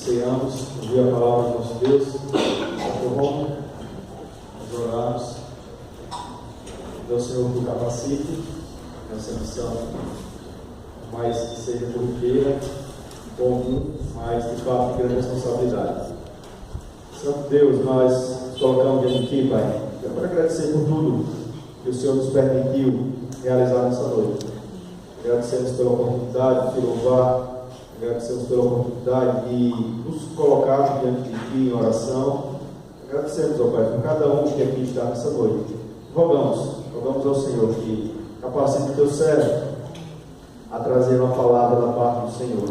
ceiamos, ouvir a palavra do nosso Deus, vamos orarmos. Deus, Senhor, que o capacite nessa missão, mais que seja corriqueira, comum, mas de fato de grande responsabilidade. Santo Deus, nós colocamos diante de Ti, Pai. Eu quero agradecer por tudo que o Senhor nos permitiu realizar nessa noite. Agradecemos pela oportunidade de te louvar, agradecemos pela oportunidade de nos colocar diante de Ti em oração. Agradecemos, ó Pai, por cada um que aqui está nessa noite. Rogamos ao Senhor que capacite o Teu servo a trazer uma palavra da parte do Senhor.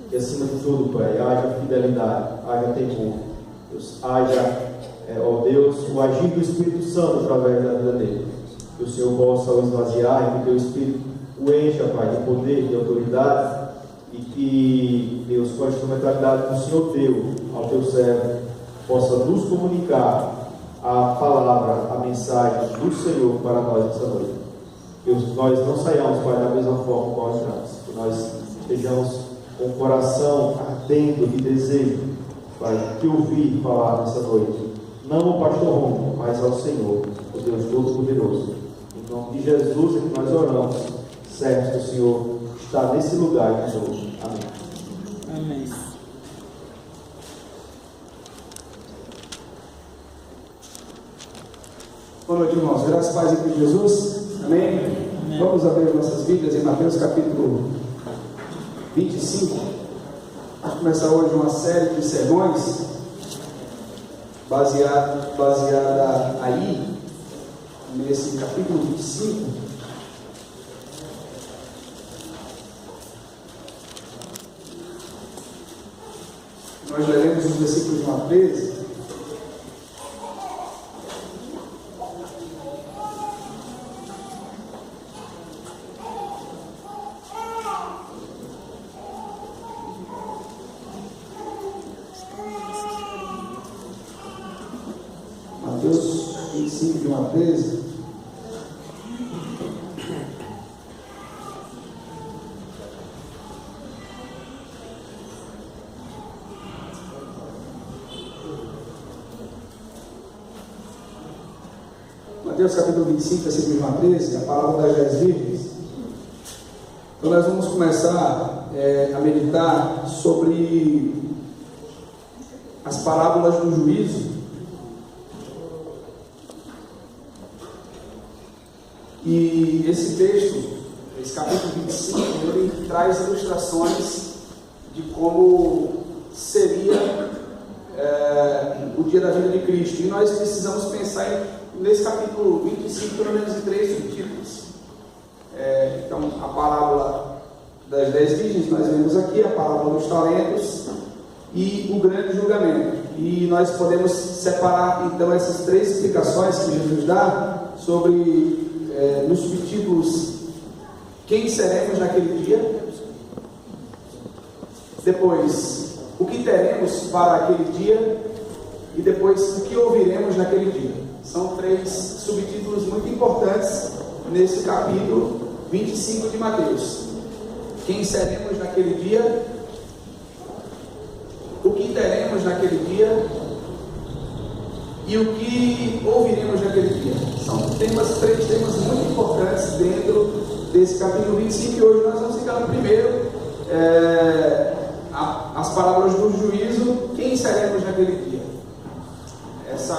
Que acima de tudo, Pai, haja fidelidade, haja temor, haja, ó Deus, o agir do Espírito Santo através da vida dele. Que o Senhor possa o esvaziar e que o Teu Espírito o encha, Pai, de poder, de autoridade, e que Deus, com a instrumentalidade que o Senhor deu ao Teu servo, possa nos comunicar a palavra, a mensagem do Senhor para nós nessa noite. Que nós não saiamos, Pai, da mesma forma como nós entramos. Que nós estejamos com o coração ardendo de desejo, Pai, de ouvir falar nessa noite. Não ao pastor Romulo, mas ao Senhor, o Deus Todo-Poderoso. Em nome de Jesus é que nós oramos, certo que o Senhor está nesse lugar de novo. Amém. Amém. Boa noite, irmãos. Graças a Paz em Cristo Jesus. Amém? Amém. Vamos abrir nossas Bíblias em Mateus capítulo 25. Vamos começar hoje uma série de sermões baseada aí, nesse capítulo 25. Nós leremos os versículos de 1 a 13. Mateus 25, de 1 a 13. Mateus capítulo 25, versículo 1 a 13, a palavra das 10 virgens. Então nós vamos começar a meditar sobre as parábolas do juízo. E esse texto, esse capítulo 25, ele traz ilustrações de como seria o dia da vida de Cristo. E nós precisamos pensar nesse capítulo 25, pelo menos em 3 subtítulos. Então, a parábola das 10 virgens, nós vemos aqui, a parábola dos talentos e o grande julgamento. E nós podemos separar, então, essas 3 explicações que Jesus dá sobre, nos subtítulos, quem seremos naquele dia, depois, o que teremos para aquele dia, e depois, o que ouviremos naquele dia. São 3 subtítulos muito importantes nesse capítulo 25 de Mateus. Quem seremos naquele dia, o que teremos naquele dia e o que ouviremos naquele dia. São 3 temas muito importantes dentro desse capítulo 25 e hoje nós vamos ficar no primeiro, as parábolas do juízo. Quem seremos naquele dia? Essa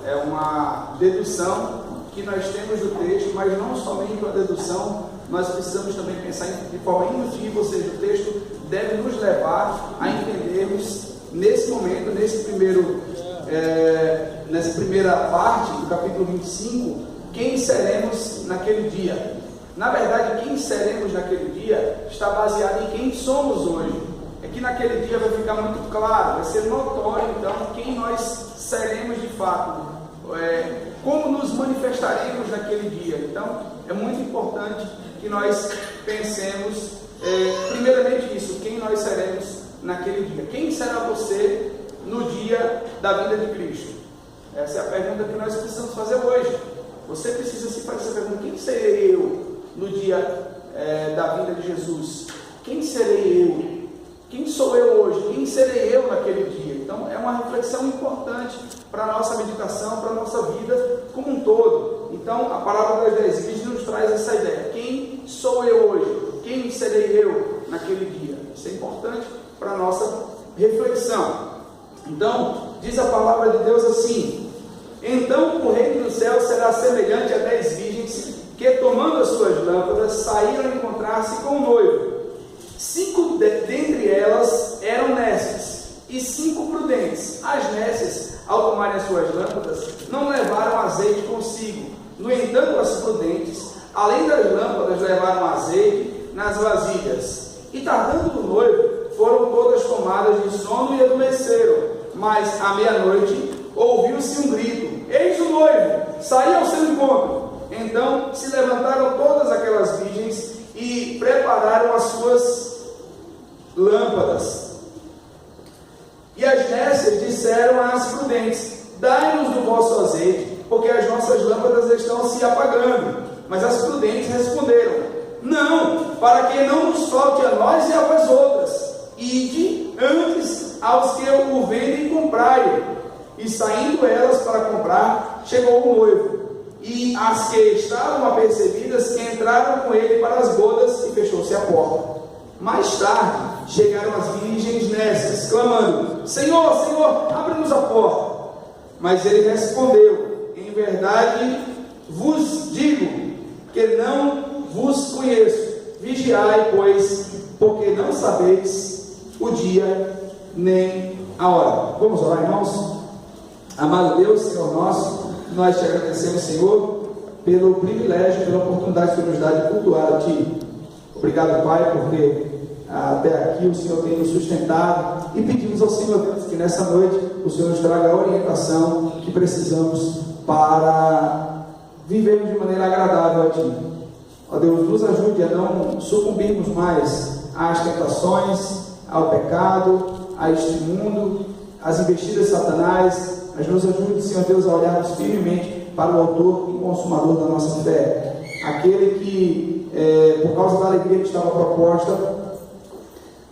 é uma dedução que nós temos do texto, mas não somente uma dedução, nós precisamos também pensar de forma indutiva, ou seja, o texto deve nos levar a entendermos nesse momento, nessa primeira parte do capítulo 25, quem seremos naquele dia. Na verdade, quem seremos naquele dia está baseado em quem somos hoje. É que naquele dia vai ficar muito claro, vai ser notório então quem nós seremos de fato, como nos manifestaremos naquele dia. Então é muito importante que nós pensemos primeiramente isso, quem nós seremos naquele dia. Quem será você no dia da vinda de Cristo? Essa é a pergunta que nós precisamos fazer hoje. Você precisa se fazer essa pergunta: quem serei eu no dia da vinda de Jesus? Quem serei eu? Quem sou eu hoje? serei eu naquele dia? Então é uma reflexão importante para a nossa meditação, para a nossa vida como um todo. Então a parábola das 10 virgens nos traz essa ideia: quem sou eu hoje? Quem serei eu naquele dia? Isso é importante para a nossa reflexão. Então diz a palavra de Deus assim: então o reino do céu será semelhante a 10 virgens que, tomando as suas lâmpadas, saíram encontrar-se com o noivo. 5 dentre elas eram nécias e 5 prudentes. As nécias, ao tomarem as suas lâmpadas, não levaram azeite consigo. No entanto, as prudentes, além das lâmpadas, levaram azeite nas vasilhas. E tardando o noivo, foram todas tomadas de sono e adormeceram. Mas à meia-noite ouviu-se um grito: eis o noivo, saí ao seu encontro. Então se levantaram todas aquelas virgens e prepararam as suas lâmpadas. E as nécias disseram às prudentes: dai-nos do vosso azeite, porque as nossas lâmpadas estão se apagando. Mas as prudentes responderam: não, para que não nos falte a nós e a vós outras. Ide antes aos que o vendem, comprai-o. E saindo elas para comprar, chegou o noivo. E as que estavam apercebidas entraram com ele para as bodas, e fechou-se a porta. Mais tarde chegaram as virgens nécias, clamando: Senhor, Senhor, abre-nos a porta. Mas ele respondeu: em verdade vos digo que não vos conheço. Vigiai, pois, porque não sabeis o dia nem a hora. Vamos orar, irmãos? Amado Deus, Senhor nosso, nós te agradecemos, Senhor, pelo privilégio, pela oportunidade que nos dá de cultuar a Ti. Obrigado, Pai, porque até aqui o Senhor tem nos sustentado, e pedimos ao Senhor Deus que nessa noite o Senhor nos traga a orientação que precisamos para vivermos de maneira agradável a Ti. Ó Deus, nos ajude a não sucumbirmos mais às tentações, ao pecado, a este mundo, às investidas de Satanás, mas nos ajude, Senhor Deus, a olharmos firmemente para o autor e consumador da nossa fé, aquele que, por causa da alegria que estava proposta,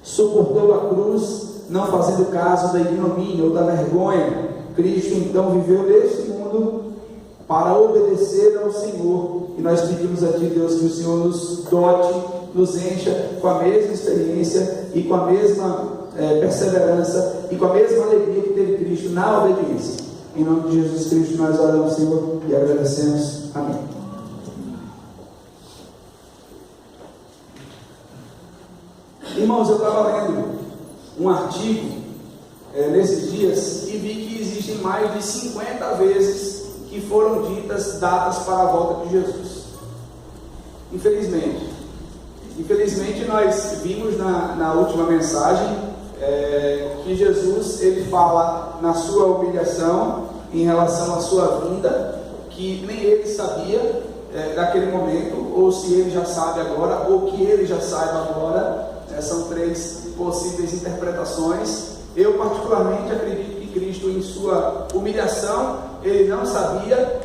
suportou a cruz, não fazendo caso da ignomínia ou da vergonha. Cristo então viveu neste mundo para obedecer ao Senhor, e nós pedimos a Ti, Deus, que o Senhor nos dote, nos encha com a mesma experiência e com a mesma perseverança e com a mesma alegria que teve Cristo na obediência. Em nome de Jesus Cristo nós oramos, Senhor, e agradecemos. Amém. Irmãos, eu estava lendo um artigo nesses dias e vi que existem mais de 50 vezes que foram ditas datas para a volta de Jesus. Infelizmente nós vimos na última mensagem que Jesus, ele fala na sua humilhação em relação à sua vinda, que nem ele sabia naquele momento, ou se ele já sabe agora, ou que ele já saiba agora. São 3 possíveis interpretações. Eu particularmente acredito que Cristo, em sua humilhação, ele não sabia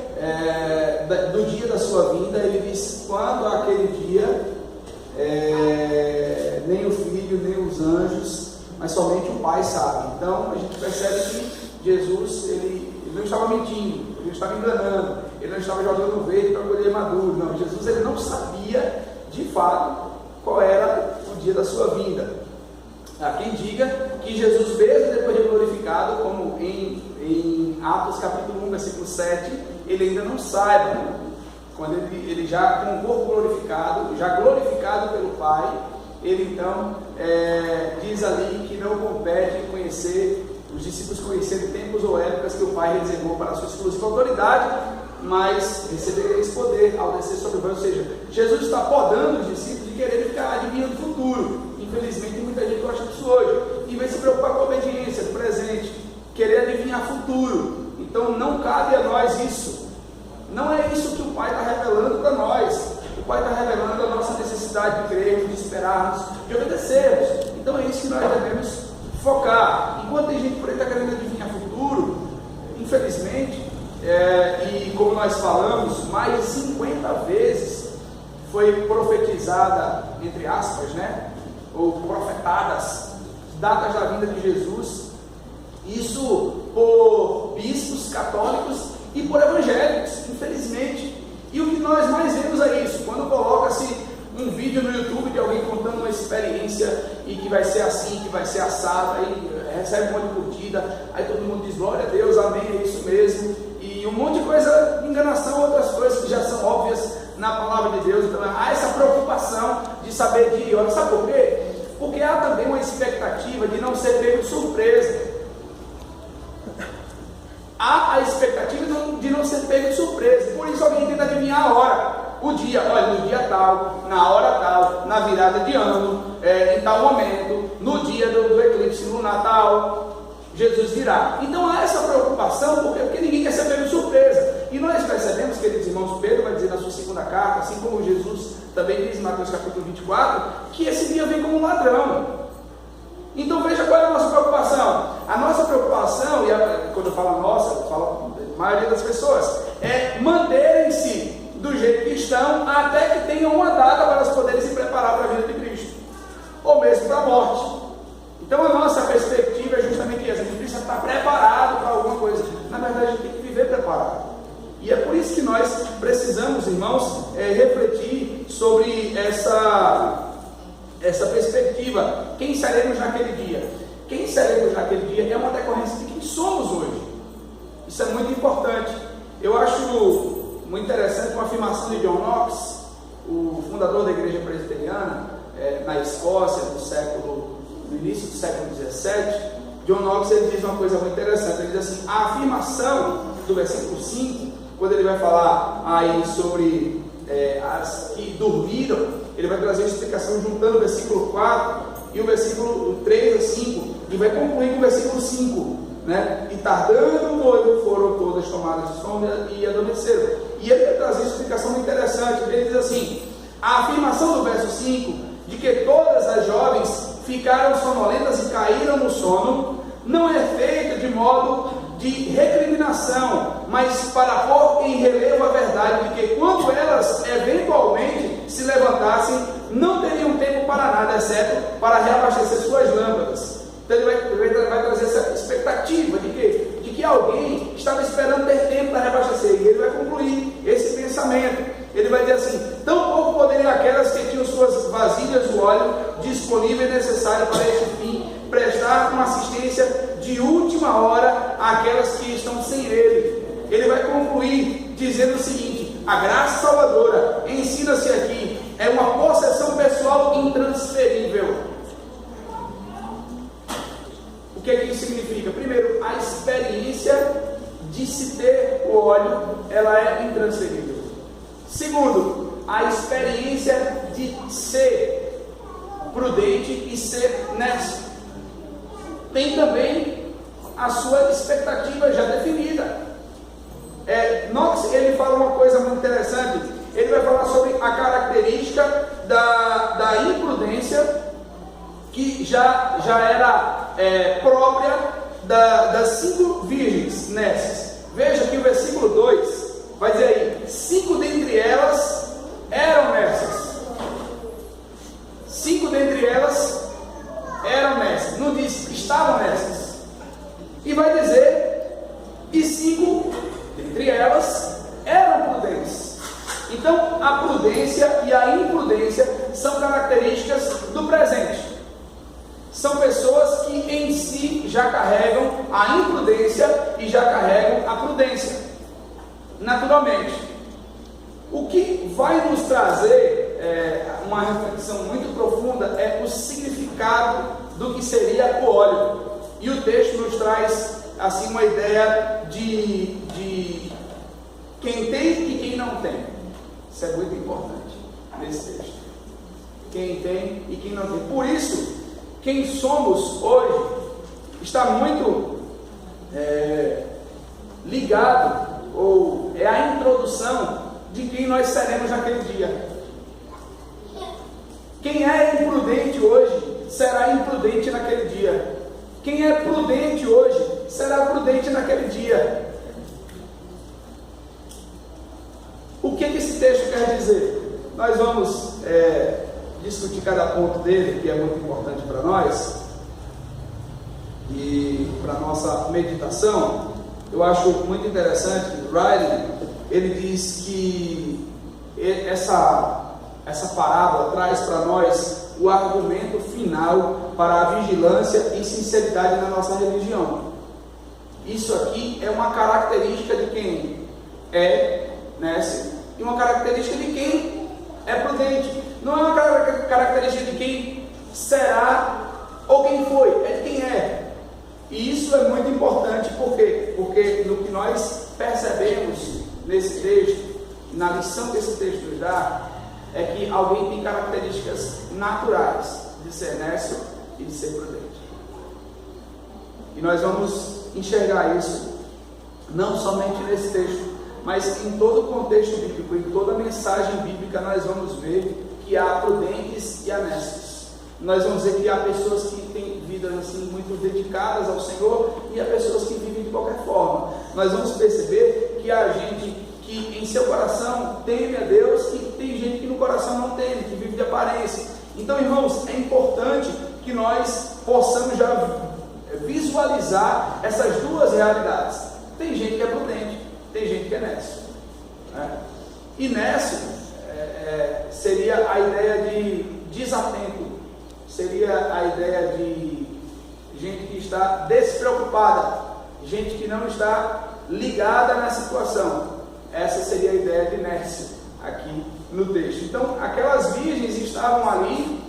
do dia da sua vinda. Ele disse: quando aquele dia, nem o Filho, nem os anjos, mas somente o Pai sabe. Então a gente percebe que Jesus, ele não estava mentindo, ele não estava enganando, ele não estava jogando verde para colher maduro. Não, Jesus, ele não sabia de fato qual era o dia da sua vinda. Há quem diga que Jesus, mesmo depois de glorificado, como em Atos capítulo 1, versículo 7, ele ainda não saiba, quando ele já com o corpo glorificado, já glorificado pelo Pai, ele então diz ali que não compete conhecer, os discípulos conhecerem tempos ou épocas que o Pai reservou para a sua exclusiva autoridade, mas recebereis poder ao descer sobre vós. Ou seja, Jesus está podando os discípulos de querer ficar adivinhando o futuro. Infelizmente muita gente gosta disso hoje, em vez de se preocupar com a obediência do presente, querer adivinhar futuro. Então não cabe a nós isso. Não é isso que o Pai está revelando para nós. O Pai está revelando a nossa necessidade de crermos, de esperarmos, de obedecermos. Então é isso que nós devemos focar. Enquanto tem gente por aí que está querendo adivinhar futuro, infelizmente, e como nós falamos, mais de 50 vezes foi profetizada, entre aspas, ou profetadas datas da vinda de Jesus, isso por bispos católicos e por evangélicos, infelizmente. E o que nós mais vemos é isso, quando coloca-se um vídeo no YouTube de alguém contando uma experiência e que vai ser assim, que vai ser assado, aí recebe um monte de curtida, aí todo mundo diz glória a Deus, amém, é isso mesmo, e um monte de coisa, enganação, outras coisas que já são óbvias na palavra de Deus. Então há essa preocupação de saber de hora. Sabe por quê? Porque há também uma expectativa de não ser pego de surpresa. Há a expectativa de não ser pego de surpresa. Por isso alguém tenta adivinhar a hora, o dia. Olha, no dia tal, na hora tal, na virada de ano, em tal momento, no dia do eclipse lunar tal, Jesus virá. Então há essa preocupação, porque ninguém quer ser pego de surpresa. E nós percebemos, queridos irmãos, Pedro vai dizer na sua segunda carta, assim como Jesus também diz em Mateus capítulo 24, que esse dia vem como um ladrão. Então veja qual é a nossa preocupação. A nossa preocupação, e quando eu falo a nossa, eu falo a maioria das pessoas, é manterem-se do jeito que estão até que tenham uma data para elas poderem se preparar para a vida de Cristo, ou mesmo para a morte. Então a nossa perspectiva é justamente essa: a gente precisa estar preparado para alguma coisa. Na verdade, a gente tem que viver preparado. E é por isso que nós precisamos, irmãos, refletir sobre essa perspectiva. Quem seremos naquele dia? Quem seremos naquele dia é uma decorrência de quem somos hoje. Isso é muito importante. Eu acho muito interessante uma afirmação de John Knox, o fundador da igreja presbiteriana, na Escócia, no início do século XVII. John Knox, ele diz uma coisa muito interessante. Ele diz assim: a afirmação do versículo 5, quando ele vai falar aí sobre as que dormiram, ele vai trazer uma explicação juntando o versículo 4 e o versículo 3 a 5, e vai concluir com o versículo 5, né? E tardando o noivo, foram todas tomadas de sono e adormeceram. E ele vai trazer uma explicação muito interessante. Ele diz assim: a afirmação do verso 5, de que todas as jovens ficaram sonolentas e caíram no sono, não é feita de modo de recriminação, mas para pôr em relevo a verdade de que quando elas eventualmente se levantassem, não teriam tempo para nada, exceto para reabastecer suas lâmpadas. Então ele vai trazer essa expectativa de que alguém estava esperando ter tempo para reabastecer, e ele vai concluir esse pensamento. Ele vai dizer assim: tão pouco poderiam aquelas que tinham suas vasilhas do óleo disponível e necessário para este fim prestar uma assistência de última hora àquelas que estão sem ele. Ele vai concluir dizendo o seguinte: a graça salvadora, ensina-se aqui, é uma possessão pessoal intransferível. O que é que isso significa? Primeiro, a experiência de se ter o óleo, ela é intransferível. Segundo, a experiência de ser prudente e ser nesto tem também a sua expectativa já definida. Knox, ele fala uma coisa muito interessante. Ele vai falar sobre a característica da imprudência, que já era própria das 5 virgens nesses. Veja que o versículo 2 vai dizer aí: 5 dentre elas eram nessas. 5 dentre elas eram nessas. Não diz estavam nessas. E vai dizer: e 5 dentre elas eram prudentes. Então a prudência e a imprudência são características do presente. São pessoas que em si já carregam a imprudência e já carregam a prudência, naturalmente. O que vai nos trazer uma reflexão muito profunda é o significado do que seria o óleo. E o texto nos traz assim uma ideia de quem tem e quem não tem. Isso é muito importante nesse texto. Quem tem e quem não tem. Por isso, quem somos hoje está muito ligado, ou é a introdução de quem nós seremos naquele dia. Quem é imprudente hoje será imprudente naquele dia. Quem é prudente hoje será prudente naquele dia. O que esse texto quer dizer? Nós vamos discutir cada ponto dele, que é muito importante para nós. e para nossa meditação, eu acho muito interessante. Riley, ele diz que essa parábola traz para nós o argumento final para a vigilância e sinceridade na nossa religião. Isso aqui é uma característica de quem é nécio e uma característica de quem é prudente. Não é uma característica de quem será ou quem foi, é de quem é. E isso é muito importante, por quê? Porque no que nós percebemos nesse texto, na lição que esse texto nos dá, é que alguém tem características naturais de ser nécio e de ser prudente. E nós vamos enxergar isso não somente nesse texto, mas em todo o contexto bíblico, em toda a mensagem bíblica, nós vamos ver que há prudentes e há nécios. Nós vamos ver que há pessoas que têm vidas assim muito dedicadas ao Senhor e há pessoas que vivem de qualquer forma. Nós vamos perceber que há gente que em seu coração teme a Deus e tem gente que no coração não teme, que vive de aparência. Então, irmãos, é importante que nós possamos já visualizar essas duas realidades. Tem gente que é prudente, tem gente que é nécio, né? E nécio seria a ideia de desatento, seria a ideia de gente que está despreocupada, gente que não está ligada na situação. Essa seria a ideia de nécio aqui no texto. Então, aquelas virgens estavam ali,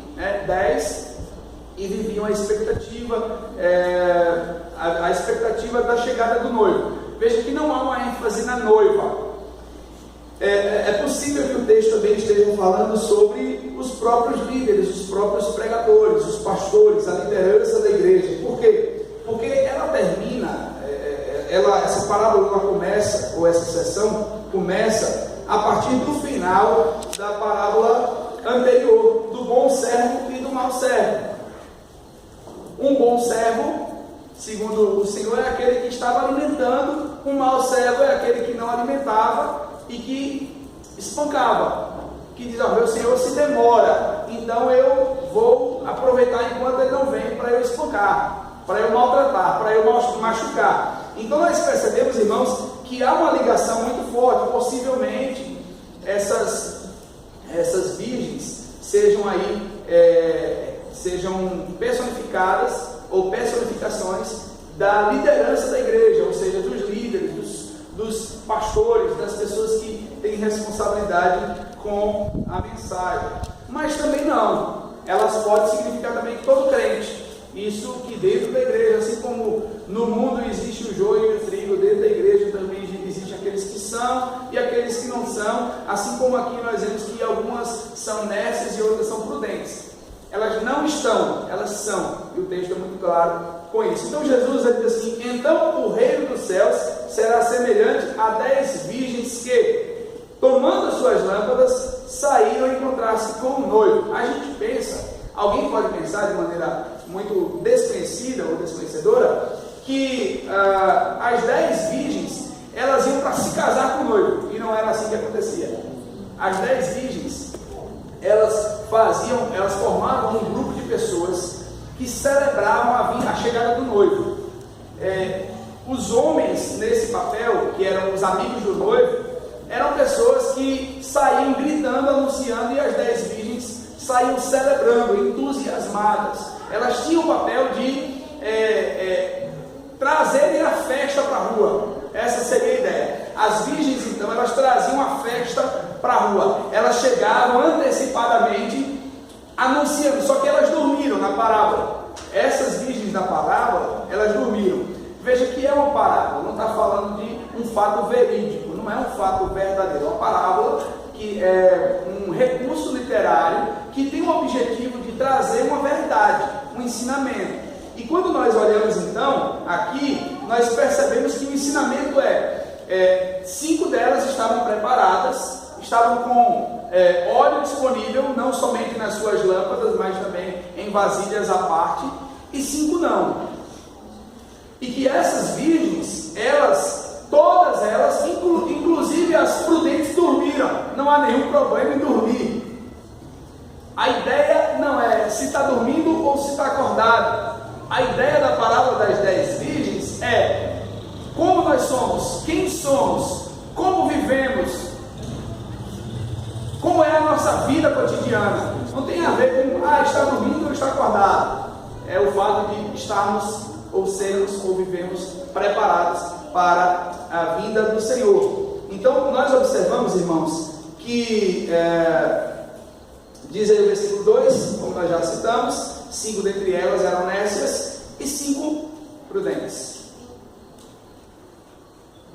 10, e viviam a expectativa, a expectativa da chegada do noivo. Veja que não há uma ênfase na noiva. É possível que o texto também esteja falando sobre os próprios líderes, os próprios pregadores, os pastores, a liderança da igreja. Por quê? Porque ela termina, essa parábola ela começa, ou essa sessão começa a partir do final da parábola anterior, do bom servo e do mau servo. Um bom servo, segundo o Senhor, é aquele que estava alimentando, um mau servo é aquele que não alimentava e que espancava, que diz: meu Senhor se demora, então eu vou aproveitar enquanto ele não vem para eu espancar, para eu maltratar, para eu machucar. Então nós percebemos, irmãos, que há uma ligação muito forte. Possivelmente essas virgens sejam personificadas ou personificações da liderança da igreja, ou seja, dos líderes, dos pastores, das pessoas que têm responsabilidade com a mensagem. Mas também não, elas podem significar também todo crente. Isso que dentro da igreja, assim como no mundo existe o joio e o trigo, dentro da igreja também existem aqueles que são e aqueles que não são, assim como aqui nós vemos que algumas são nécias e outras são prudentes. Elas não estão, elas são, e o texto é muito claro com isso. Então Jesus diz assim: então o reino dos céus será semelhante a 10 virgens que, tomando as suas lâmpadas, saíram encontrar-se com o noivo. A gente pensa, alguém pode pensar de maneira muito desconhecida ou desconhecedora, que as 10 virgens, elas iam para se casar com o noivo, e não era assim que acontecia. As 10 virgens, elas formavam um grupo de pessoas que celebravam a chegada do noivo. Os homens nesse papel, que eram os amigos do noivo, eram pessoas que saíam gritando, anunciando, e as 10 virgens saíam celebrando, entusiasmadas. Elas tinham o papel de trazerem a festa para a rua. Essa seria a ideia. As virgens, então, elas traziam a festa para a rua. Elas chegavam antecipadamente anunciando, só que elas dormiram na parábola. Essas virgens da parábola, elas dormiram. Veja que é uma parábola, não está falando de um fato verídico, não é um fato verdadeiro. É uma parábola que é um recurso literário que tem o objetivo de trazer uma verdade, um ensinamento. E quando nós olhamos então aqui, nós percebemos que o ensinamento 5 delas estavam preparadas, estavam com óleo disponível, não somente nas suas lâmpadas, mas também em vasilhas à parte, e 5 não. E que essas virgens, todas elas, inclusive as prudentes, dormiram. Não há nenhum problema em dormir. A ideia não é se está dormindo ou se está acordado. a ideia da parábola das 10 virgens é como nós somos, quem somos, como vivemos, como é a nossa vida cotidiana. Não tem a ver com estar dormindo ou estar acordado. É o fato de estarmos ou sermos ou vivemos preparados para a vinda do Senhor. Então nós observamos, irmãos, que diz aí o versículo 2, como nós já citamos, 5 dentre elas eram nécias e 5 prudentes.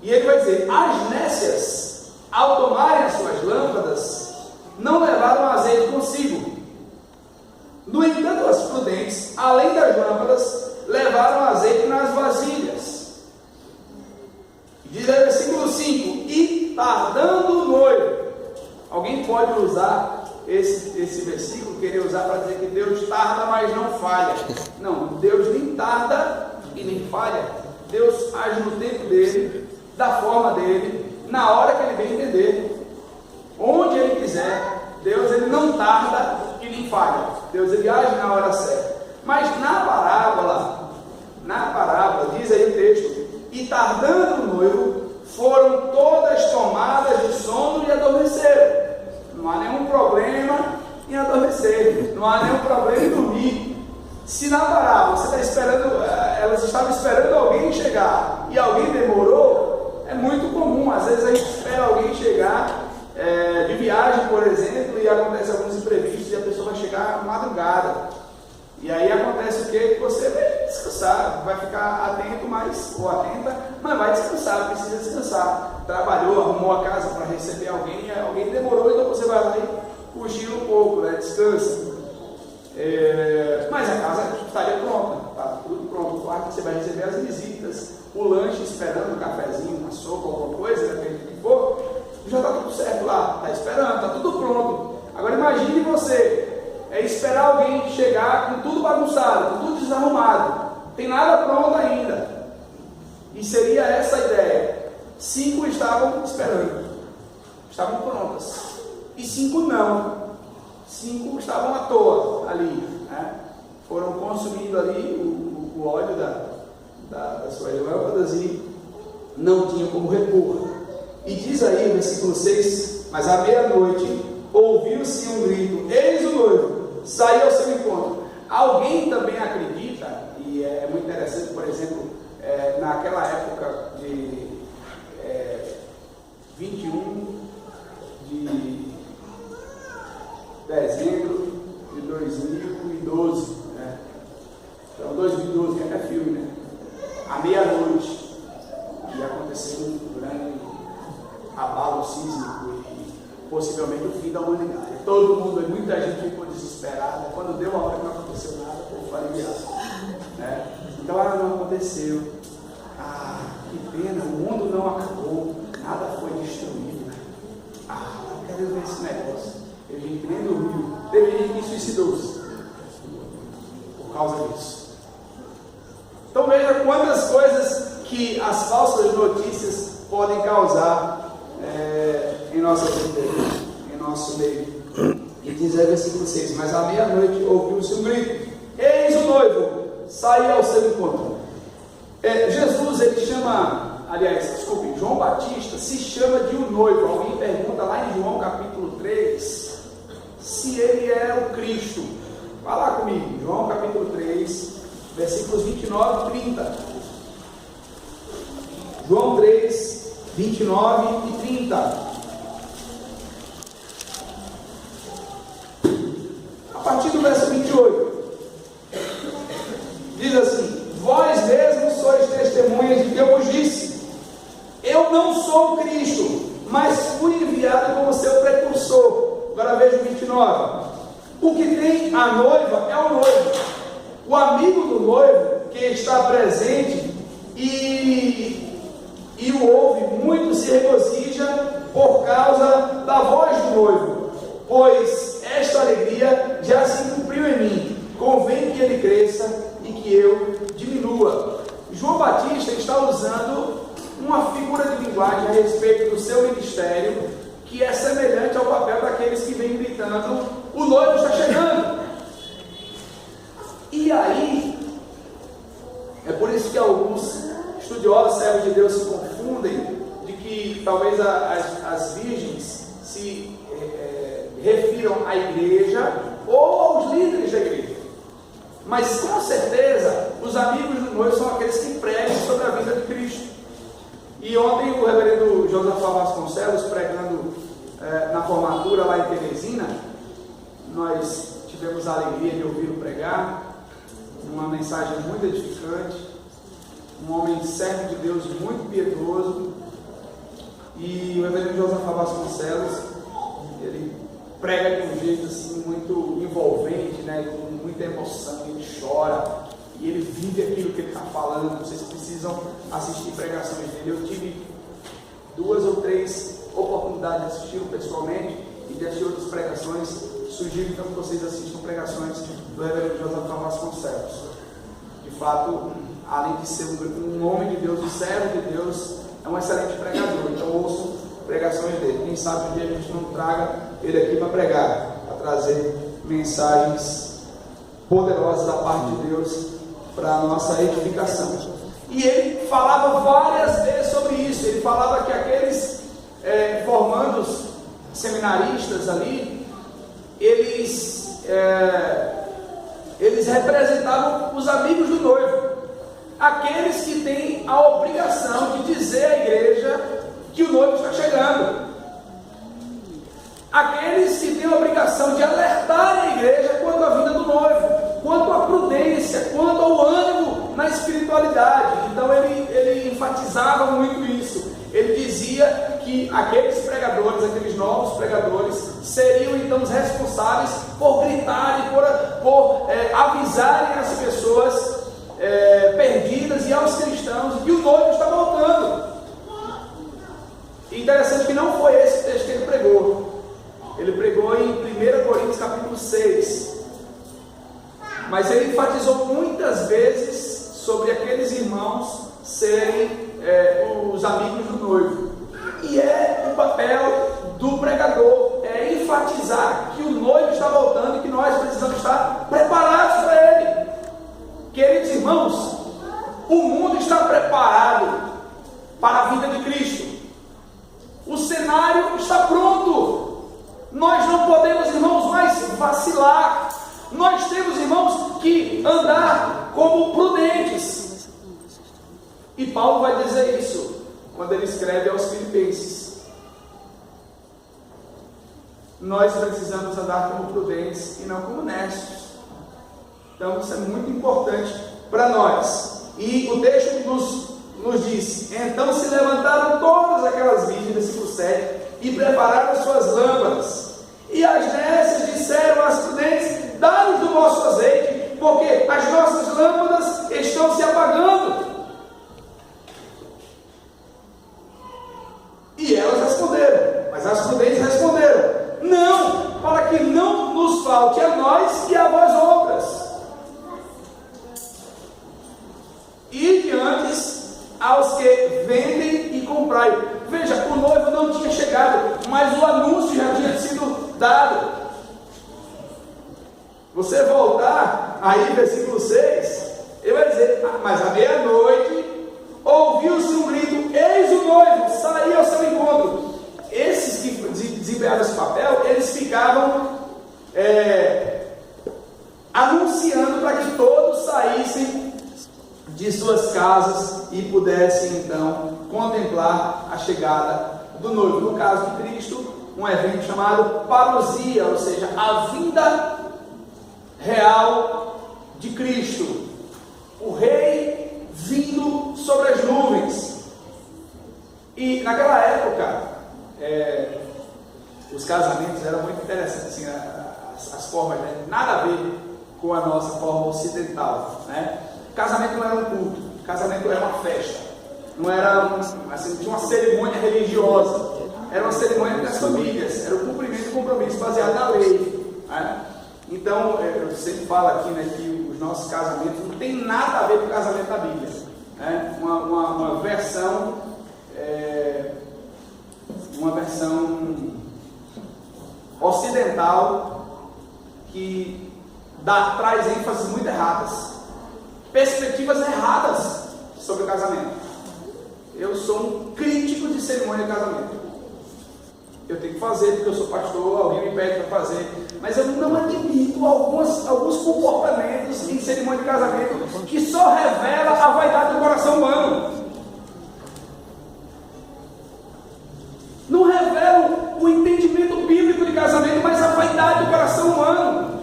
E ele vai dizer: as nécias, ao tomarem as suas lâmpadas, não levaram azeite consigo. No entanto, as prudentes, além das lâmpadas, levaram azeite nas vasilhas. Diz aí o versículo 5: e tardando o noivo. Alguém pode usar esse versículo, querer usar para dizer que Deus tarda, mas não falha. Não, Deus nem tarda e nem falha. Deus age no tempo dele, da forma dele, na hora que ele bem entender, onde ele quiser. Deus, ele não tarda e nem falha. Deus, ele age na hora certa. Mas na parábola, diz aí o texto: e tardando o noivo, foram todas tomadas de sono e adormeceram. Não há nenhum problema em adormecer, não há nenhum problema em dormir. Se na parábola você está esperando, elas estavam esperando alguém chegar e alguém demorou, é muito comum. Às vezes a gente espera alguém chegar de viagem, por exemplo, e acontece alguns imprevistos e a pessoa vai chegar madrugada. E aí acontece o quê? Que você vai descansar, vai ficar atento, ou atenta, mas vai descansar, precisa descansar. Trabalhou, arrumou a casa para receber alguém, alguém demorou, então você vai lá e cochila um pouco, né? Descansa. Mas a casa estaria pronta, está tudo pronto. O quarto você vai receber as visitas, o lanche esperando, um cafezinho, uma sopa, alguma coisa, depende do que for, já está tudo certo lá, está esperando, está tudo pronto. Agora imagine você esperar alguém chegar com tudo bagunçado, com tudo desarrumado, tem nada pronto ainda. E seria essa a ideia. 5 estavam esperando, estavam prontas, e 5 não. 5 estavam à toa ali, né? Foram consumindo ali o óleo das suas lâmpadas e não tinham como repor. E diz aí no versículo 6: mas à meia-noite ouviu-se um grito: eis o noivo, saiu ao seu encontro. Alguém também acredita, e é muito interessante, por exemplo, naquela época de 21 de dezembro de 2012, né? Então 2012 é filme, né? À meia-noite, e aconteceu um grande abalo sísmico e possivelmente o fim da humanidade. Todo mundo, muita gente ficou desesperada. Quando deu a hora que não aconteceu nada, o povo foi aliviado, né? Então não aconteceu. Que pena, o mundo não acabou, nada foi destruído, né? Eu quero ver esse negócio. Teve gente que nem dormiu, teve gente que suicidou-se por causa disso. Então veja quantas coisas que as falsas notícias podem causar em nossa vida, em nosso meio. E diz aí versículo 6: mas à meia-noite ouviu-se um grito: eis o noivo, saiu ao seu encontro. Jesus, ele chama, João Batista se chama de um noivo. Alguém pergunta lá em João capítulo 3 se ele é o Cristo. Vai lá comigo, João capítulo 3, versículos 29 e 30. João 3, 29 e 30. A partir do verso 28, diz assim: vós mesmos sois testemunhas de que eu vos disse: eu não sou o Cristo, mas fui enviado como seu precursor. Agora veja o 29. O que tem a noiva é o noivo. O amigo do noivo que está presente e o ouve, muito se regozija por causa da voz do noivo, pois esta alegria já se cumpriu em mim. Convém que ele cresça e que eu diminua. João Batista está usando uma figura de linguagem a respeito do seu ministério, que é semelhante ao papel daqueles que vêm gritando: o noivo está chegando. E aí isso que alguns estudiosos, servos de Deus, se confundem, de que talvez as virgens se refiram à igreja ou aos líderes da igreja. Mas com certeza, os amigos do noivo são aqueles que pregam sobre a vida de Cristo. E ontem o reverendo Josafá Vasconcelos, pregando na formatura lá em Teresina, nós tivemos a alegria de ouvi-lo pregar, uma mensagem muito edificante, um homem servo de Deus muito piedoso. E o reverendo Josafá Vasconcelos, ele prega de um jeito assim muito envolvente, né, com muita emoção, ele chora e ele vive aquilo que ele está falando. Vocês precisam assistir pregações dele. Eu tive 2 ou 3 oportunidades de assistir pessoalmente e de assistir outras pregações. Sugiro então que vocês assistam pregações do reverendo Josafá Vasconcelos. De fato, além de ser um homem de Deus, um servo de Deus, é um excelente pregador. Então ouçam pregações dele. Quem sabe um dia a gente não traga ele aqui para pregar, para trazer mensagens poderosas da parte de Deus para a nossa edificação. E ele falava várias vezes sobre isso. Ele falava que aqueles formandos seminaristas ali, eles representavam os amigos do noivo, aqueles que têm a obrigação de dizer à igreja que o noivo está chegando, aqueles que têm a obrigação de alertar a igreja quanto à vinda do noivo, quanto à prudência, quanto ao ânimo na espiritualidade. Então ele enfatizava muito isso. Ele dizia que aqueles pregadores, aqueles novos pregadores, seriam então os responsáveis por gritarem, por avisarem as pessoas perdidas e aos cristãos que o noivo está voltando. Interessante que não foi esse texto que ele pregou. Ele pregou em 1 Coríntios capítulo 6. Mas ele enfatizou muitas vezes sobre aqueles irmãos serem os amigos do noivo. E é o papel do pregador, enfatizar que o noivo está voltando e que nós precisamos estar preparados para ele. Queridos irmãos, o mundo está preparado para a vinda de Cristo. O cenário está pronto. Nós não podemos, irmãos, mais vacilar. Nós temos, irmãos, que andar como prudentes. E Paulo vai dizer isso quando ele escreve aos Filipenses. Nós precisamos andar como prudentes e não como necios. Então isso é muito importante para nós. E o texto nos diz: então se levantaram todas aquelas virgens, versículo 7, e prepararam suas lâmpadas. E as nécias disseram às prudentes: dá-nos do vosso azeite, porque as nossas lâmpadas estão se apagando. E elas responderam, mas as prudentes responderam: não, para que não nos falte a nós e a vós outras. E diante aos que vendem e comprai. Veja, o noivo não tinha chegado, mas o anúncio já tinha sido dado. Você voltar aí, versículo 6, ele vai dizer: mas à meia-noite ouviu-se um grito: eis o noivo, saí ao seu encontro. Esses que desempenharam esse papel, eles ficavam anunciando para que todos saíssem de suas casas e pudessem então contemplar a chegada do noivo. No caso de Cristo, um evento chamado parousia, ou seja, a vinda real de Cristo, o rei vindo sobre as nuvens. E naquela época os casamentos eram muito interessantes, assim, as formas, né? Nada a ver com a nossa forma ocidental, né? Casamento não era um culto, casamento era uma festa, não era assim, tinha uma cerimônia religiosa, era uma cerimônia das famílias, era o cumprimento do compromisso baseado na lei, né? Então, eu sempre falo aqui, né, que os nossos casamentos não tem nada a ver com o casamento da Bíblia, né? Uma versão ocidental que traz ênfases muito erradas, perspectivas erradas casamento. Eu sou um crítico de cerimônia de casamento. Eu tenho que fazer porque eu sou pastor, alguém me pede para fazer. Mas eu não admito alguns comportamentos em cerimônia de casamento que só revela a vaidade do coração humano. Não revelam o entendimento bíblico de casamento, mas a vaidade do coração humano.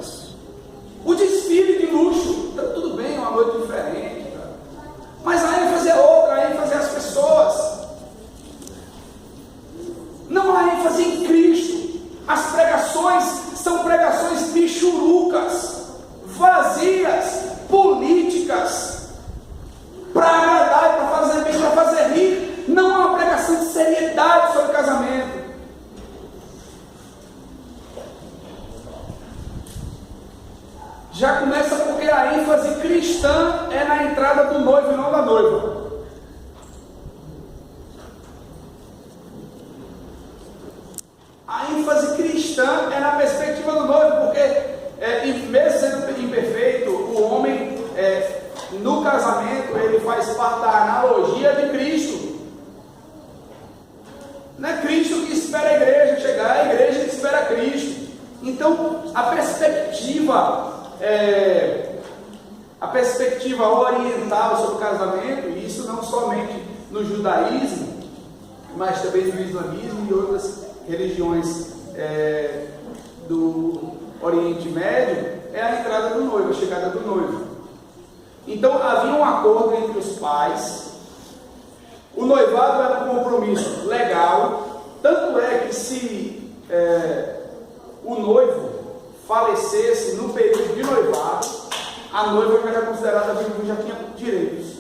O desfile de luxo. Tá, tudo bem, é uma noite diferente. Tá? Mas a ênfase é outra, a ênfase é as pessoas. Não há ênfase em Cristo. As pregações são pregações michurucas, vazias, políticas, para agradar, para fazer bem, para fazer rir. Não há uma pregação de seriedade sobre casamento. Já começa porque a ênfase cristã é na entrada do noivo e não da noiva. A ênfase cristã é na perspectiva do noivo, porque mesmo sendo imperfeito, o homem no casamento ele faz parte da analogia de Cristo. Não é Cristo que espera a igreja chegar, é a igreja que espera Cristo. Então a perspectiva oriental sobre o casamento, e isso não somente no judaísmo, mas também no islamismo e outras religiões do Oriente Médio, é a entrada do noivo, a chegada do noivo. Então havia um acordo entre os pais, o noivado era um compromisso legal, tanto é que se o noivo falecesse no período de noivado, a noiva já era considerada viúva, já tinha direitos,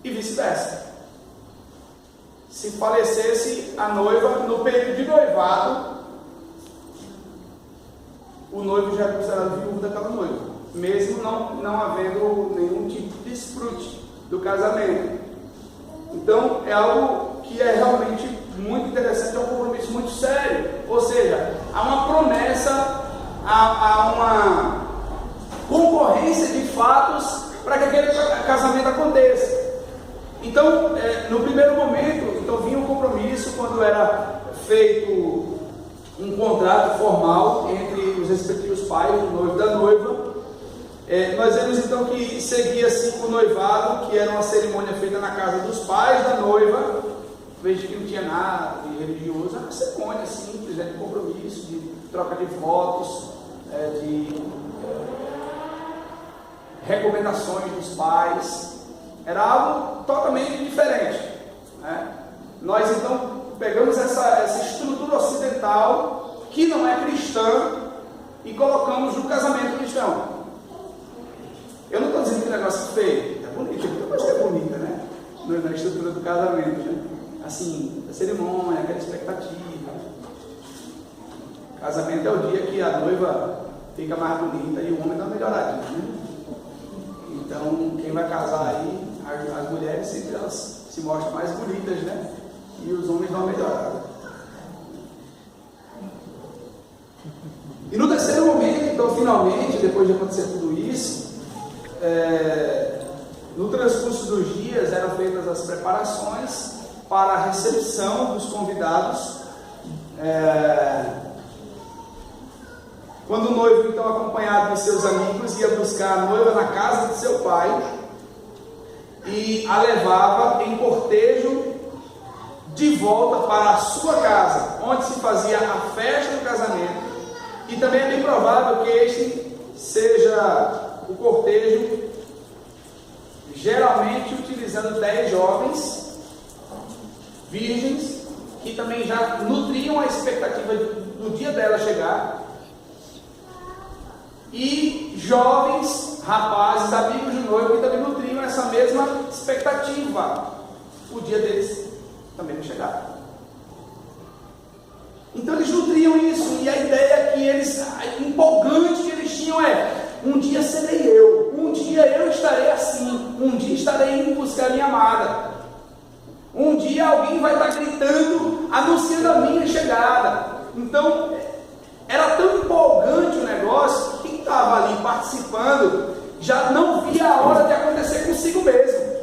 e vice-versa. Se falecesse a noiva no período de noivado, o noivo já era considerado viúvo daquela noiva, mesmo não havendo nenhum tipo de desfrute do casamento. Então é algo que é realmente muito interessante, é um compromisso muito sério. Ou seja, há uma promessa, há uma concorrência de fatos para que aquele casamento aconteça. Então, no primeiro momento, vinha um compromisso quando era feito um contrato formal entre os respectivos pais, o noivo e da noiva. Nós vemos então que seguia-se o noivado, que era uma cerimônia feita na casa dos pais da noiva. Veja que não tinha nada de religioso, era uma cerimônia simples, de compromisso, de troca de votos, de recomendações dos pais. Era algo totalmente diferente, né? Nós então pegamos essa estrutura ocidental, que não é cristã, e colocamos no casamento cristão. Eu não estou dizendo que o negócio é feio, é bonito, muita coisa é bonita, né? Na estrutura do casamento, né? Assim, a cerimônia, aquela expectativa. Casamento é o dia que a noiva fica mais bonita e o homem dá uma melhoradinha, né? Então, quem vai casar aí, as mulheres sempre elas se mostram mais bonitas, né? E os homens dão uma melhorada. E no terceiro momento, então, finalmente, depois de acontecer tudo isso, no transcurso dos dias eram feitas as preparações para a recepção dos convidados. Quando o noivo, então, acompanhado de seus amigos, ia buscar a noiva na casa de seu pai e a levava em cortejo de volta para a sua casa, onde se fazia a festa do casamento. E também é bem provável que este seja o cortejo, geralmente utilizando 10 jovens virgens, que também já nutriam a expectativa do dia dela chegar, e jovens rapazes, amigos de noivo, que também nutriam essa mesma expectativa, o dia deles também chegar. Então eles nutriam isso, e a ideia que empolgante que eles tinham um dia serei eu, um dia eu estarei assim, um dia estarei indo buscar a minha amada, um dia alguém vai estar gritando, anunciando a minha chegada. Então era tão empolgante o negócio que quem estava ali participando já não via a hora de acontecer consigo mesmo.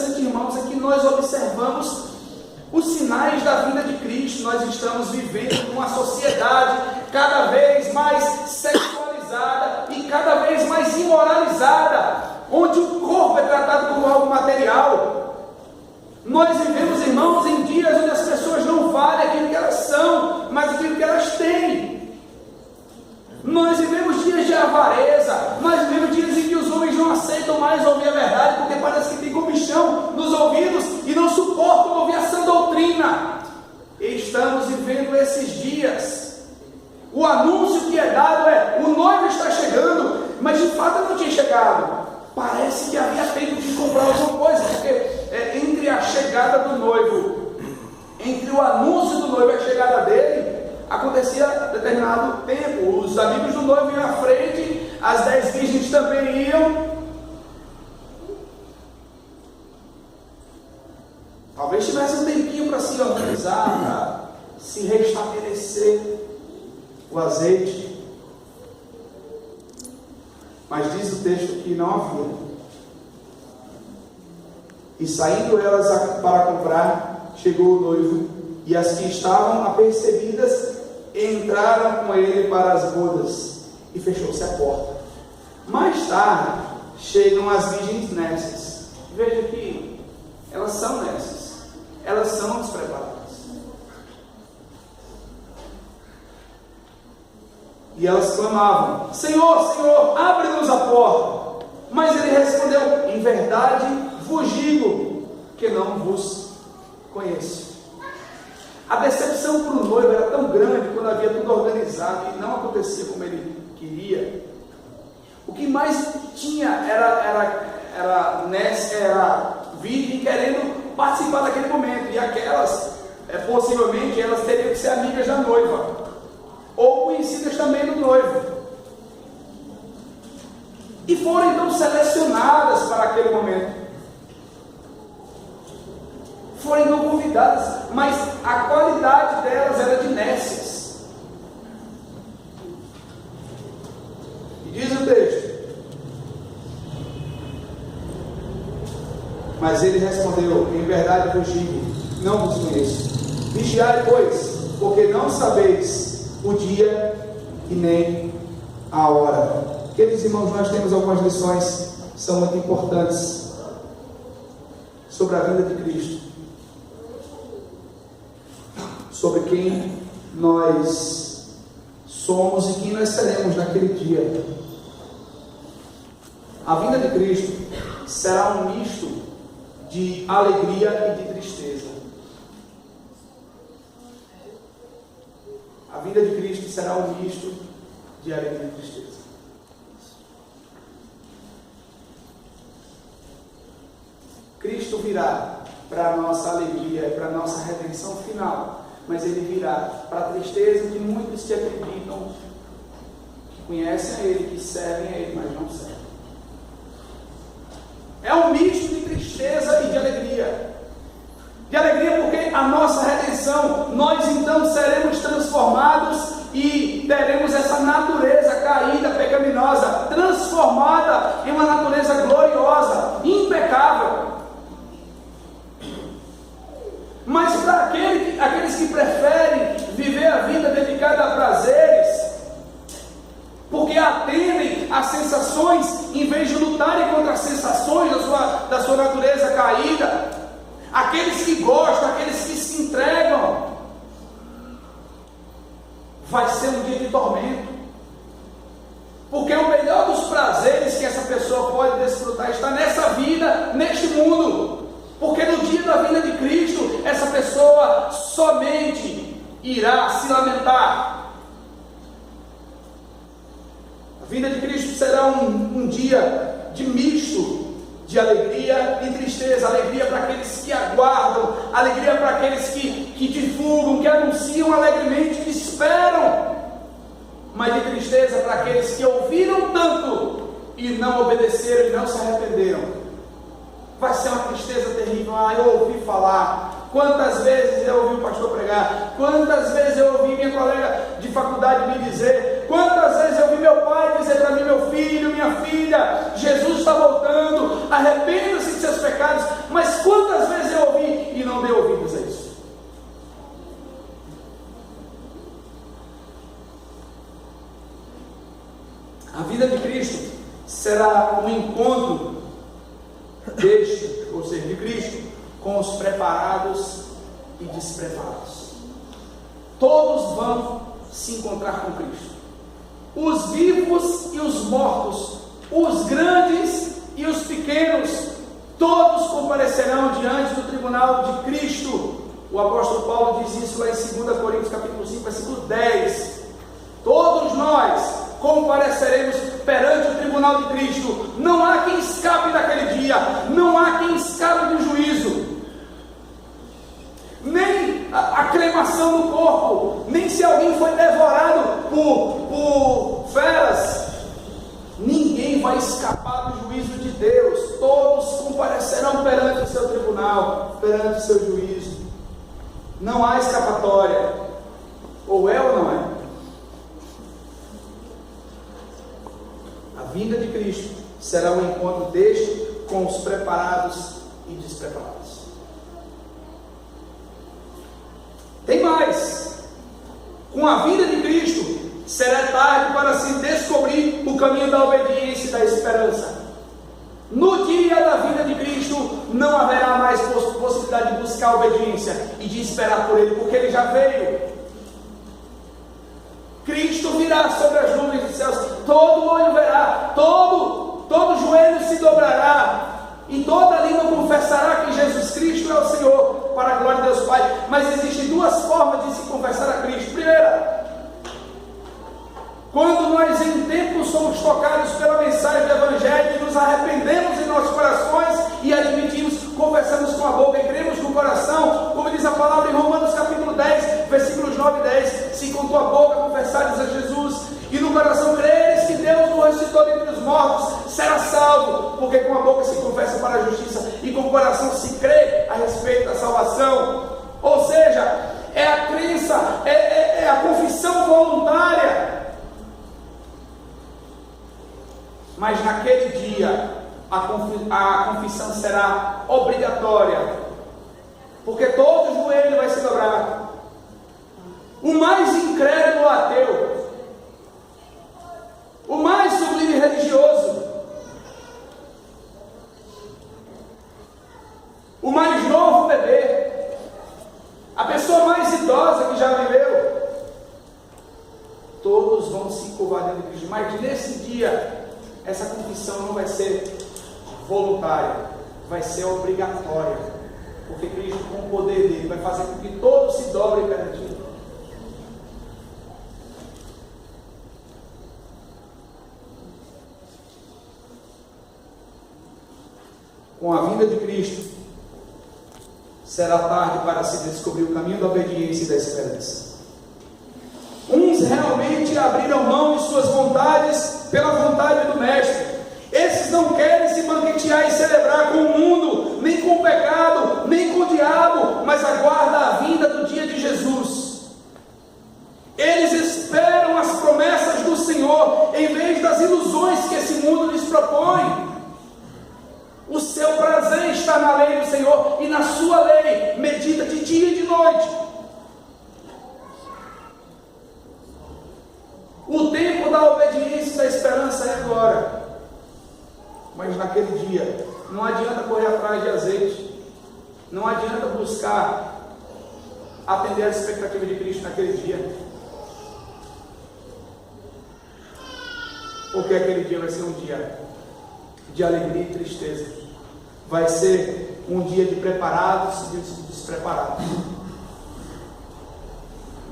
interessante, irmãos, é que nós observamos os sinais da vinda de Cristo. Nós estamos vivendo numa sociedade cada vez mais sexualizada e cada vez mais imoralizada, onde o corpo é tratado como algo material. Nós vivemos, irmãos, em dias onde as pessoas não valem aquilo que elas são, mas aquilo que elas têm. Nós vivemos dias de avareza, nós vivemos dias em que os homens não aceitam mais ouvir a verdade, porque parece que tem comichão nos ouvidos e não suportam ouvir a sã doutrina. E estamos vivendo esses dias. O anúncio que é dado é: o noivo está chegando, mas de fato não tinha chegado. Parece que havia tempo de comprar alguma coisa, porque entre a chegada do noivo, entre o anúncio do noivo e a chegada dele, acontecia determinado tempo. Os amigos do noivo iam à frente, as 10 virgens também iam. Talvez tivesse um tempinho para se organizar, para se restabelecer o azeite. Mas diz o texto que não havia. E saindo elas para comprar, chegou o noivo, e as que estavam apercebidas entraram com ele para as bodas, e fechou-se a porta. Mais tarde chegam as virgens nécias. Veja que elas são nécias, elas são despreparadas. E elas clamavam: Senhor, Senhor, abre-nos a porta. Mas ele respondeu: em verdade vos digo que não vos conheço. A decepção para o noivo era tão grande quando havia tudo organizado e não acontecia como ele queria. O que mais tinha era virgem querendo participar daquele momento, e aquelas, possivelmente, elas teriam que ser amigas da noiva, ou conhecidas também do noivo, e foram então selecionadas para aquele momento. Foram então convidadas, mas a qualidade delas era de nécias. E diz o texto: mas ele respondeu: em verdade vos digo, não vos conheço. Vigiai, pois, porque não sabeis o dia e nem a hora. Queridos irmãos, nós temos algumas lições que são muito importantes sobre a vinda de Cristo, sobre quem nós somos e quem nós seremos naquele dia. A vinda de Cristo será um misto de alegria e de tristeza. A vinda de Cristo será um misto de alegria e tristeza. Cristo virá para a nossa alegria, para a nossa redenção final, mas ele virá para a tristeza de muitos que acreditam, que conhecem a ele, que servem a ele, mas não servem. É um misto de tristeza e de alegria. De alegria porque a nossa redenção, nós então seremos transformados e teremos essa natureza caída, pecaminosa, transformada em uma natureza gloriosa, impecável. Mas para aqueles que preferem viver a vida dedicada a prazeres, porque atendem às sensações, em vez de lutarem contra as sensações da sua natureza caída, aqueles que gostam, aqueles que se entregam, vai ser um dia de tormento, porque o melhor dos prazeres que essa pessoa pode desfrutar está nessa vida, neste mundo, porque no dia da vinda de Cristo, essa pessoa somente irá se lamentar. A vinda de Cristo será um dia de misto de alegria e tristeza. Alegria para aqueles que aguardam, alegria para aqueles que divulgam, que anunciam alegremente, que esperam, mas de tristeza para aqueles que ouviram tanto e não obedeceram e não se arrependeram. Vai ser uma tristeza terrível. Eu ouvi falar, quantas vezes eu ouvi o pastor pregar, quantas vezes eu ouvi minha colega de faculdade me dizer, quantas vezes eu ouvi meu pai dizer para mim: meu filho, minha filha, Jesus está voltando, arrependa-se de seus pecados. Mas será um encontro deste, ou seja, de Cristo, com os preparados e despreparados. Todos vão se encontrar com Cristo. Os vivos e os mortos, os grandes e os pequenos, todos comparecerão diante do tribunal de Cristo. O apóstolo Paulo diz isso lá em 2 Coríntios capítulo 5, versículo 10. Todos nós compareceremos perante o tribunal de Cristo. Não há quem escape daquele dia, não há quem escape do juízo, nem a cremação do corpo, nem se alguém foi devorado por feras. Ninguém vai escapar do juízo de Deus. Todos comparecerão perante o seu tribunal, perante o seu juízo. Não há escapatória. Ou é ou não é? A vinda de Cristo será um encontro deste com os preparados e despreparados. Tem mais. Com a vinda de Cristo, será tarde para se descobrir o caminho da obediência e da esperança. No dia da vinda de Cristo, não haverá mais possibilidade de buscar a obediência e de esperar por Ele, porque Ele já veio. Cristo virá sobre as nuvens dos céus, todo olho verá, todo joelho se dobrará, e toda língua confessará que Jesus Cristo é o Senhor, para a glória de Deus Pai. Mas existem duas formas de se confessar a Cristo. Primeira, quando nós em tempo somos tocados pela mensagem do Evangelho e nos arrependemos em nossos corações e admitimos, confessamos com a boca e cremos com o coração, como diz a palavra em Romanos capítulo 10, versículos 9 e 10, se com tua boca confessares a Jesus e no coração creres que Deus o ressuscitou dentre os mortos, será salvo, porque com a boca se confessa para a justiça e com o coração se crê a respeito da salvação. Ou seja, é a crença, é a confissão voluntária. Mas naquele dia a confissão será obrigatória, porque todo joelho vai se dobrar. O mais incrédulo ateu, o mais sublime religioso, o mais novo bebê, a pessoa mais idosa que já viveu, todos vão se curvar diante de Cristo. Mas nesse dia, essa confissão não vai ser voluntária, vai ser obrigatória, porque Cristo, com o poder dele, vai fazer com que todos se dobrem perante ele. Com a vinda de Cristo, será tarde para se descobrir o caminho da obediência e da esperança. Uns realmente abriram mão de suas vontades pela vontade do Mestre. Esses não querem se banquetear e celebrar com o mundo, nem com o pecado, nem com o diabo, mas aguardam a vinda do dia de Jesus. Eles esperam as promessas do Senhor, em vez das ilusões que esse mundo lhes propõe. O seu prazer está na lei do Senhor, e na sua lei medita de dia e de noite. O tempo da obediência e da esperança é agora. Mas naquele dia, não adianta correr atrás de azeite, não adianta buscar atender a expectativa de Cristo naquele dia, porque aquele dia vai ser um dia de alegria e tristeza, vai ser um dia de preparados e de despreparados.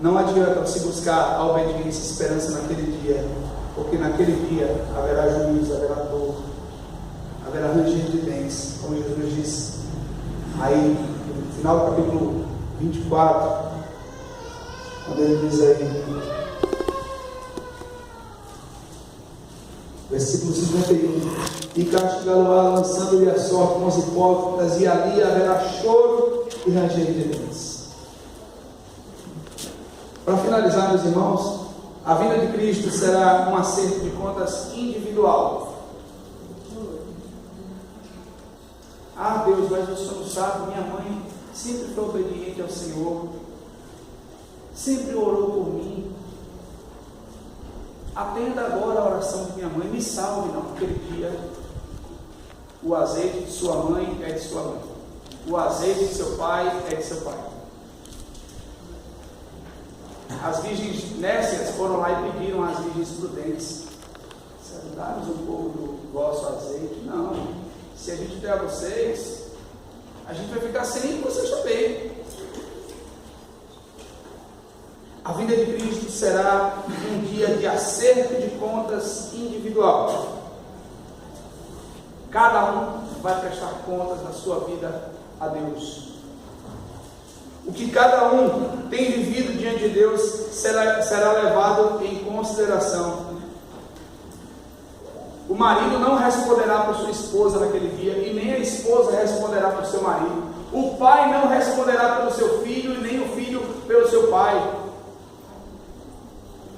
Não adianta se buscar a obediência e esperança naquele dia, porque naquele dia haverá juízo, haverá dor, haverá ranger de dentes, como Jesus disse aí no final do capítulo 24, quando ele diz aí, versículo 51, e castigá-lo-á lançando-lhe a sorte com os hipócritas, e ali haverá choro e ranger de dentes. Para finalizar, meus irmãos, a vinda de Cristo será um acerto de contas individual. Ah, Deus, mas o Senhor sabe, minha mãe sempre foi obediente ao Senhor, sempre orou por mim. atenda agora a oração de minha mãe, me salve. Não, naquele dia, o azeite de sua mãe é de sua mãe, o azeite de seu pai é de seu pai. As virgens nécias foram lá e pediram às virgens prudentes: dá-nos um pouco do vosso azeite. Não, se a gente der a vocês, a gente vai ficar sem e vocês também. A vinda de Cristo será um dia de acerto de contas individual. Cada um vai prestar contas na sua vida a Deus. O que cada um tem vivido diante de Deus será levado em consideração. O marido não responderá por sua esposa naquele dia, e nem a esposa responderá por seu marido. O pai não responderá pelo seu filho, e nem o filho pelo seu pai.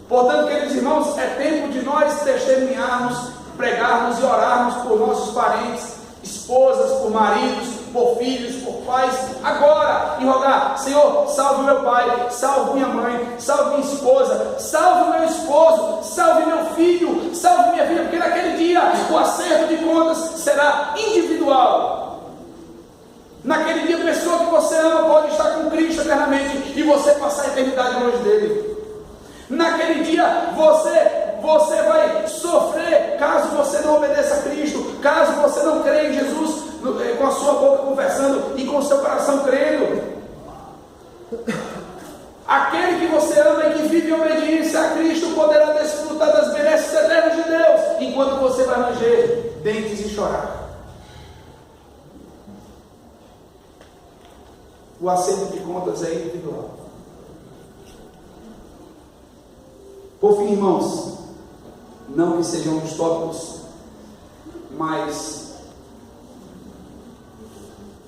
Portanto, queridos irmãos, é tempo de nós testemunharmos, pregarmos e orarmos por nossos parentes, esposas, por maridos, por filhos, por pais, agora, e rogar: Senhor, salve meu pai, salve minha mãe, salve minha esposa, salve meu esposo, salve meu filho, salve minha filha, porque naquele dia o acerto de contas será individual. Naquele dia a pessoa que você ama pode estar com Cristo eternamente e você passar a eternidade longe dele. Naquele dia você vai sofrer caso você não obedeça a Cristo, caso você não creia em Jesus com a sua boca confessando e com o seu coração crendo. Aquele que você ama e que vive em obediência a Cristo poderá desfrutar das benesses eternas de Deus, enquanto você vai ranger dentes e chorar. O acerto de contas é individual. Por fim, irmãos, não que sejam os tópicos, mas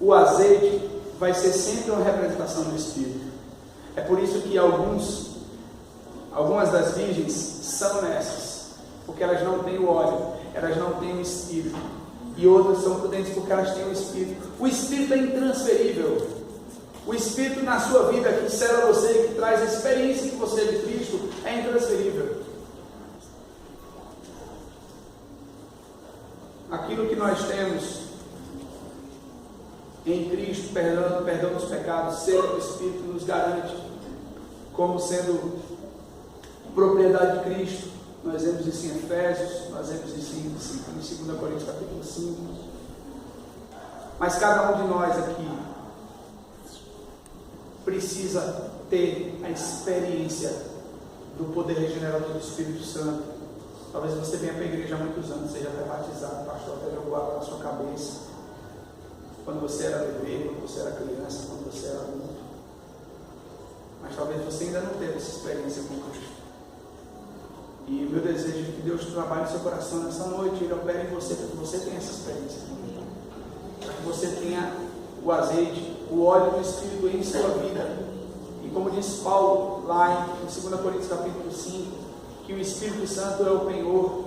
o azeite vai ser sempre uma representação do Espírito. É por isso que algumas das virgens são nessas, porque elas não têm o óleo, elas não têm o Espírito. E outras são prudentes porque elas têm o Espírito. O Espírito é intransferível. O Espírito na sua vida, que será você, que traz a experiência que você é de Cristo, é intransferível. Aquilo que nós temos em Cristo, perdão dos pecados, ser o Espírito nos garante como sendo propriedade de Cristo. Nós vemos isso em Efésios, nós vemos isso em 2 Coríntios capítulo 5. Mas cada um de nós aqui precisa ter a experiência do poder regenerador do Espírito Santo. Talvez você venha para a igreja há muitos anos, seja até batizado, o pastor até jogou água na sua cabeça, quando você era bebê, quando você era criança, quando você era adulto. Mas talvez você ainda não teve essa experiência com Cristo. E o meu desejo é que Deus trabalhe no seu coração nessa noite, Ele opere em você, para que você tenha essa experiência com Ele, para que você tenha o azeite, o óleo do Espírito em sua vida. E como diz Paulo lá em 2 Coríntios capítulo 5, que o Espírito Santo é o penhor,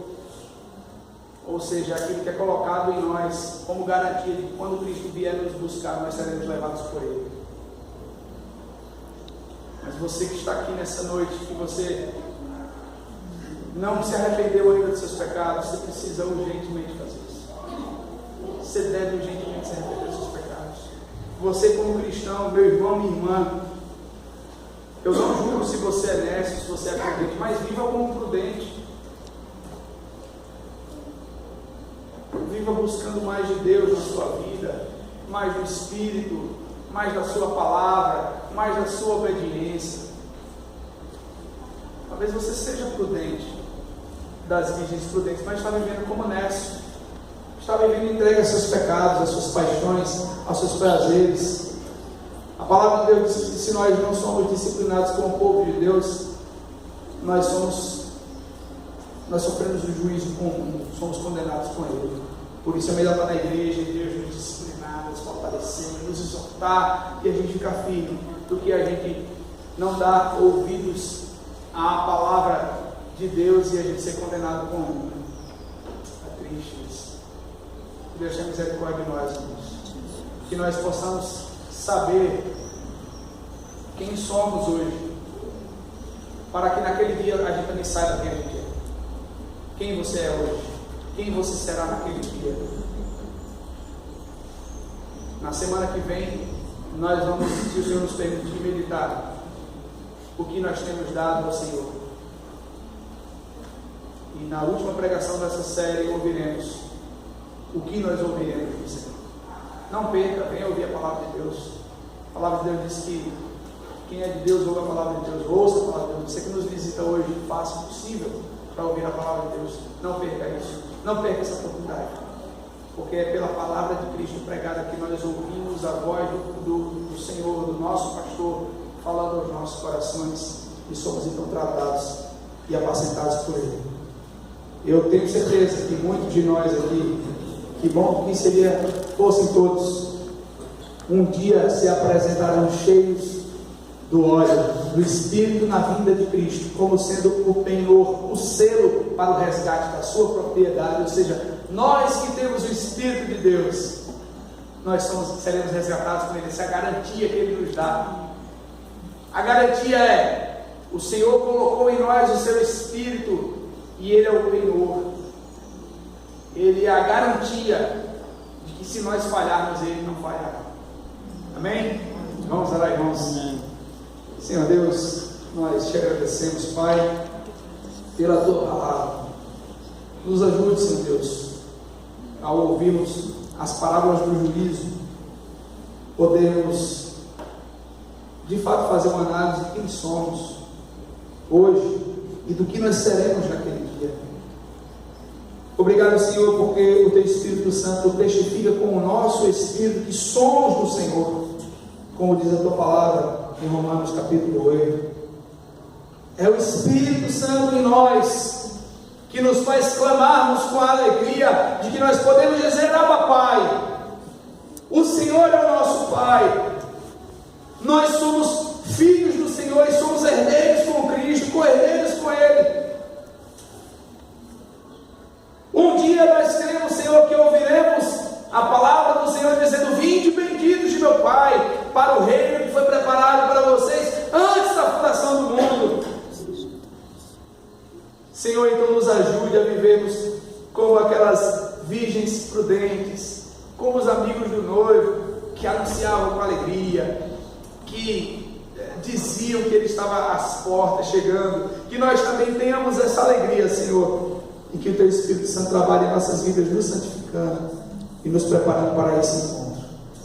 ou seja, aquilo que é colocado em nós como garantia de que quando Cristo vier nos buscar, nós seremos levados por Ele. Mas você que está aqui nessa noite, que você não se arrependeu ainda dos seus pecados, você precisa urgentemente fazer isso. Você deve urgentemente se arrepender dos seus pecados. Você como cristão, meu irmão, minha irmã, eu não julgo se você é nécio, se você é prudente, mas viva como prudente. Viva buscando mais de Deus na sua vida, mais do Espírito, mais da sua palavra, mais da sua obediência. Talvez você seja prudente, das virgens prudentes, mas está vivendo como nécio, está vivendo entregue aos seus pecados, às suas paixões, aos seus prazeres. A palavra de Deus diz que se nós não somos disciplinados como o povo de Deus, nós sofremos o juízo comum, somos condenados com Ele. Por isso é melhor estar na igreja, Deus nos disciplinar, nos fortalecer, nos exortar e a gente ficar firme, do que a gente não dar ouvidos à palavra de Deus e a gente ser condenado com Ele. É triste isso. Que Deus tenha misericórdia de nós, irmãos. Que nós possamos saber quem somos hoje, para que naquele dia a gente também saiba quem a gente é. quem você é hoje, quem você será naquele dia. Na semana que vem, nós vamos, se o Senhor nos permitir, meditar o que nós temos dado ao Senhor. E na última pregação dessa série ouviremos o que nós ouviremos do Senhor. Não perca, venha ouvir a palavra de Deus. A palavra de Deus diz que quem é de Deus ouve a palavra de Deus, ouça a palavra de Deus. Você que nos visita hoje, faça o possível para ouvir a palavra de Deus. Não perca isso, não perca essa oportunidade, porque é pela palavra de Cristo pregada que nós ouvimos a voz do Senhor, do nosso pastor, falando aos nossos corações, e somos então tratados e apacentados por Ele. Eu tenho certeza que muitos de nós aqui, que bom que fossem todos, um dia se apresentarão cheios do óleo, do Espírito na vinda de Cristo, como sendo o penhor, o selo para o resgate da sua propriedade. Ou seja, nós que temos o Espírito de Deus, nós seremos resgatados com Ele. Essa é a garantia que Ele nos dá. A garantia é: o Senhor colocou em nós o seu Espírito e Ele é o penhor. Ele é a garantia de que se nós falharmos, Ele não falhará. Amém? Vamos orar, irmãos. Amém. Senhor Deus, nós te agradecemos, Pai, pela Tua palavra. Nos ajude, Senhor Deus, ao ouvirmos as parábolas do juízo, podemos de fato fazer uma análise de quem somos hoje e do que nós seremos naquele dia. Obrigado, Senhor, porque o Teu Espírito Santo testifica com o nosso Espírito que somos do Senhor, como diz a Tua palavra em Romanos capítulo 8. É o Espírito Santo em nós que nos faz clamarmos com a alegria de que nós podemos dizer: Abba, Pai, o Senhor é o nosso Pai, nós somos filhos do Senhor e somos herdeiros com Cristo, co-herdeiros com Ele. Um dia nós teremos, Senhor, que ouviremos a palavra do Senhor dizendo: vinde benditos de meu Pai, para o reino que foi preparado para vocês antes da fundação do mundo. Senhor, então nos ajude a vivermos como aquelas virgens prudentes, como os amigos do noivo, que anunciavam com alegria, que diziam que Ele estava às portas chegando. Que nós também tenhamos essa alegria, Senhor, e que o Teu Espírito Santo trabalhe em nossas vidas, nos santificando e nos preparando para esse encontro.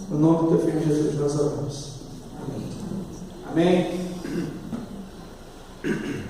No nome do Teu Filho Jesus nós oramos. Amém. Amém.